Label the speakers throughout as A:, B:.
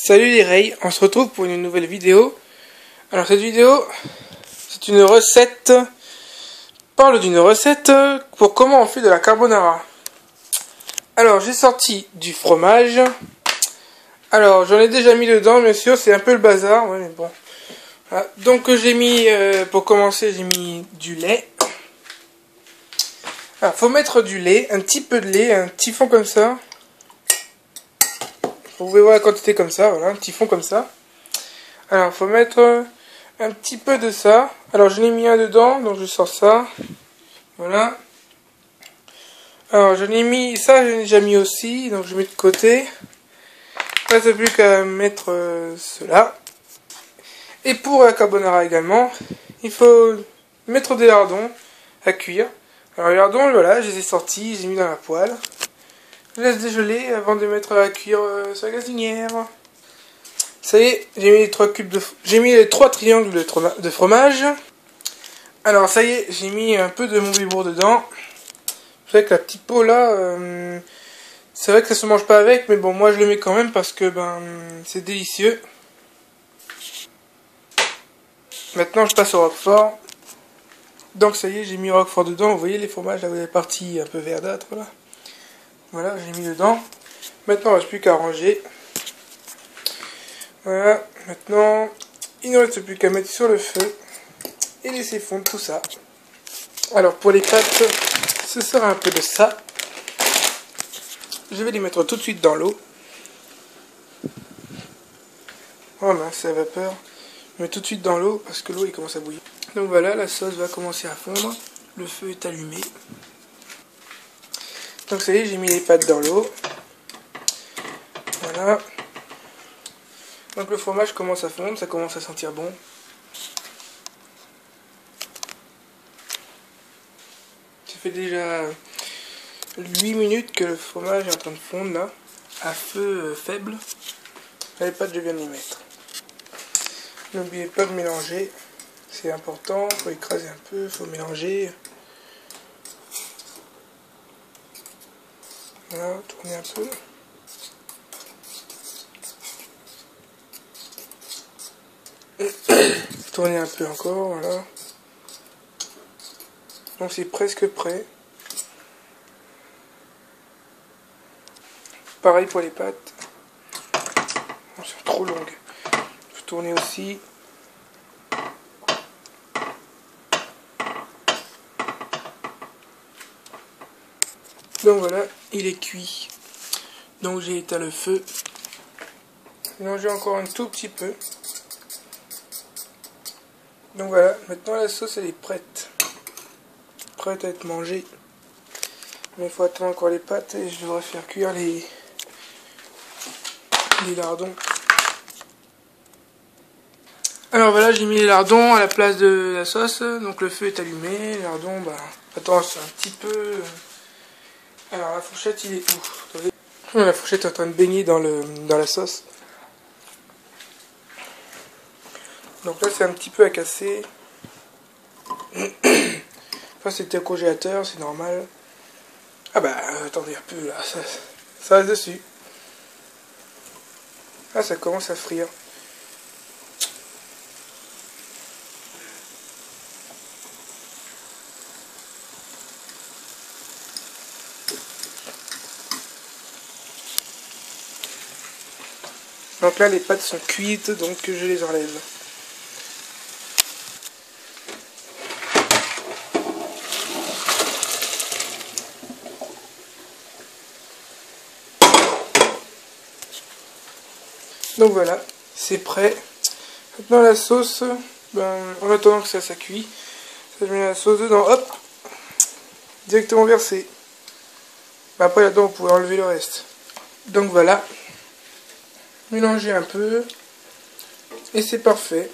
A: Salut les Rays, on se retrouve pour une nouvelle vidéo. Alors cette vidéo, c'est une recette, parle d'une recette pour comment on fait de la carbonara. Alors j'ai sorti du fromage. Alors j'en ai déjà mis dedans, bien sûr, c'est un peu le bazar, ouais, mais bon. Voilà. Donc j'ai mis, pour commencer, j'ai mis du lait. Alors faut mettre du lait, un petit peu de lait, un petit fond comme ça. Vous pouvez voir la quantité comme ça, voilà, un petit fond comme ça. Alors, faut mettre un petit peu de ça. Alors, je l'ai mis un dedans, donc je sors ça. Voilà. Alors, je l'ai mis, ça, je l'ai déjà mis aussi, donc je mets de côté. Là, c'est plus qu'à mettre cela. Et pour la carbonara également, il faut mettre des lardons à cuire. Alors, les lardons, voilà, je les ai sortis, je les ai mis dans la poêle. Je laisse dégeler avant de mettre à cuire sur la gazinière. Ça y est, j'ai mis les 3 triangles de fromage. Alors ça y est, j'ai mis un peu de Montbébourg dedans. Vous savez que la petite peau là, c'est vrai que ça se mange pas avec, mais bon, moi je le mets quand même parce que c'est délicieux. Maintenant je passe au roquefort. Donc ça y est, j'ai mis roquefort dedans. Vous voyez les fromages là, les parties un peu verdâtres là. Voilà, j'ai mis dedans. Maintenant, il ne reste plus qu'à ranger. Voilà, maintenant, il ne reste plus qu'à mettre sur le feu et laisser fondre tout ça. Alors, pour les pâtes, ce sera un peu de ça. Je vais les mettre tout de suite dans l'eau. Oh mince, c'est la vapeur. Je mets tout de suite dans l'eau parce que l'eau, il commence à bouillir. Donc voilà, la sauce va commencer à fondre. Le feu est allumé. Donc ça y est, j'ai mis les pâtes dans l'eau. Voilà. Donc le fromage commence à fondre, ça commence à sentir bon. Ça fait déjà 8 minutes que le fromage est en train de fondre là, à feu faible. Là, les pâtes, je viens de les mettre. N'oubliez pas de mélanger, c'est important, il faut écraser un peu, il faut mélanger. Voilà, tournez un peu. Tournez un peu encore, voilà. Donc c'est presque prêt. Pareil pour les pâtes. Elles sont trop longues. Il faut tourner aussi. Donc voilà, il est cuit. Donc j'ai éteint le feu. Mélangez encore un tout petit peu. Donc voilà, maintenant la sauce elle est prête. Prête à être mangée. Mais il faut attendre encore les pâtes et je devrais faire cuire les lardons. Alors voilà, j'ai mis les lardons à la place de la sauce. Donc le feu est allumé. Les lardons, attends, c'est un petit peu... Alors la fourchette, il est où? La fourchette est en train de baigner dans la sauce. Donc là, c'est un petit peu à casser. Enfin, c'était au congélateur, c'est normal. Ah attendez un peu là, ça reste dessus. Ah, ça commence à frire. Donc là, les pâtes sont cuites, donc je les enlève. Donc voilà, c'est prêt. Maintenant la sauce, en attendant que ça cuit, je mets la sauce dedans, hop, directement versée. Après là-dedans, vous pouvez enlever le reste. Donc voilà, mélangez un peu, et c'est parfait.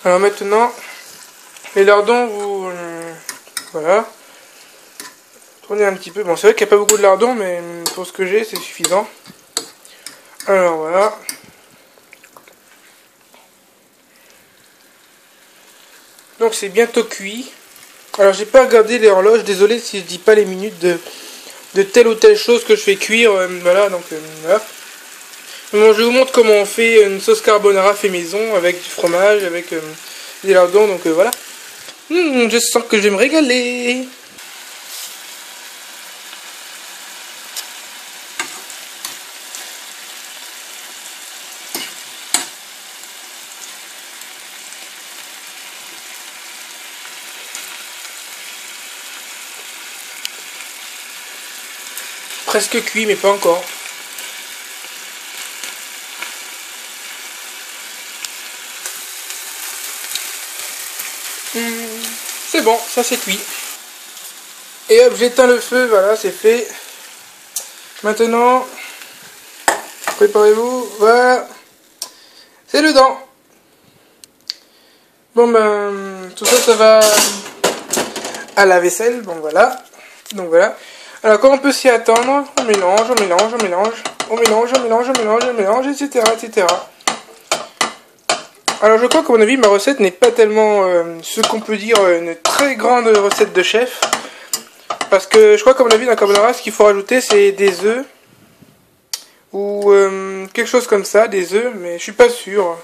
A: Alors maintenant, les lardons, voilà. Tournez un petit peu. Bon, c'est vrai qu'il n'y a pas beaucoup de lardons, mais pour ce que j'ai, c'est suffisant. Alors voilà. Donc c'est bientôt cuit. Alors j'ai pas regardé les horloges, désolé si je dis pas les minutes de telle ou telle chose que je fais cuire. Voilà, donc voilà. Bon, je vous montre comment on fait une sauce carbonara fait maison avec du fromage, avec des lardons, donc voilà. Je sens que je vais me régaler. Presque cuit, mais pas encore. C'est bon, ça c'est cuit. Et hop, j'éteins le feu, voilà, c'est fait. Maintenant, préparez-vous, voilà. C'est le dent. Bon ben, tout ça, ça va à la vaisselle, bon voilà. Donc voilà. Alors, comme on peut s'y attendre, on mélange, on mélange, on mélange, on mélange, on mélange, on mélange, on mélange, etc., etc. Alors, je crois qu'à mon avis, ma recette n'est pas tellement ce qu'on peut dire une très grande recette de chef. Parce que je crois qu'à mon avis, dans la carbonara, ce qu'il faut rajouter, c'est des œufs. Ou quelque chose comme ça, des œufs, mais je suis pas sûr.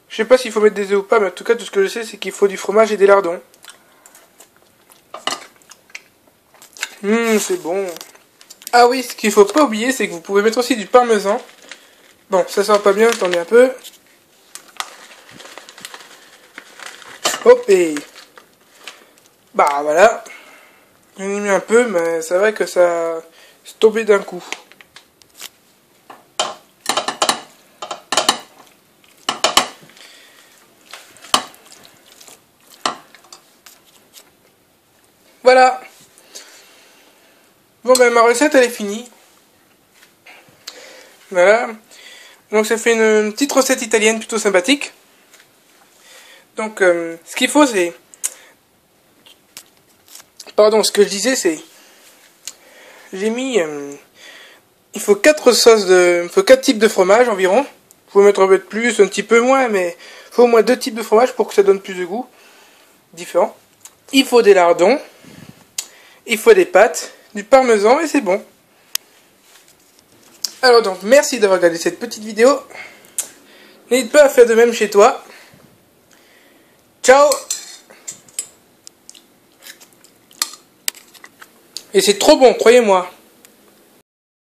A: Je sais pas s'il faut mettre des œufs ou pas, mais en tout cas, tout ce que je sais, c'est qu'il faut du fromage et des lardons. C'est bon. Ah oui, ce qu'il faut pas oublier, c'est que vous pouvez mettre aussi du parmesan. Bon, ça sent pas bien, attendez un peu. Hop, et... Bah voilà. J'en ai mis un peu, mais c'est vrai que ça s'est tombé d'un coup. Voilà. Bon ben ma recette elle est finie. Voilà. Donc ça fait une petite recette italienne plutôt sympathique. Donc ce qu'il faut c'est... Pardon, ce que je disais c'est... J'ai mis... il faut 4 sauces de... Il faut 4 types de fromage environ. Il faut mettre un peu de plus, un petit peu moins, mais il faut au moins 2 types de fromage pour que ça donne plus de goût. Différent. Il faut des lardons. Il faut des pâtes, du parmesan et c'est bon. Alors donc, merci d'avoir regardé cette petite vidéo. N'hésite pas à faire de même chez toi. Ciao! Et c'est trop bon, croyez-moi.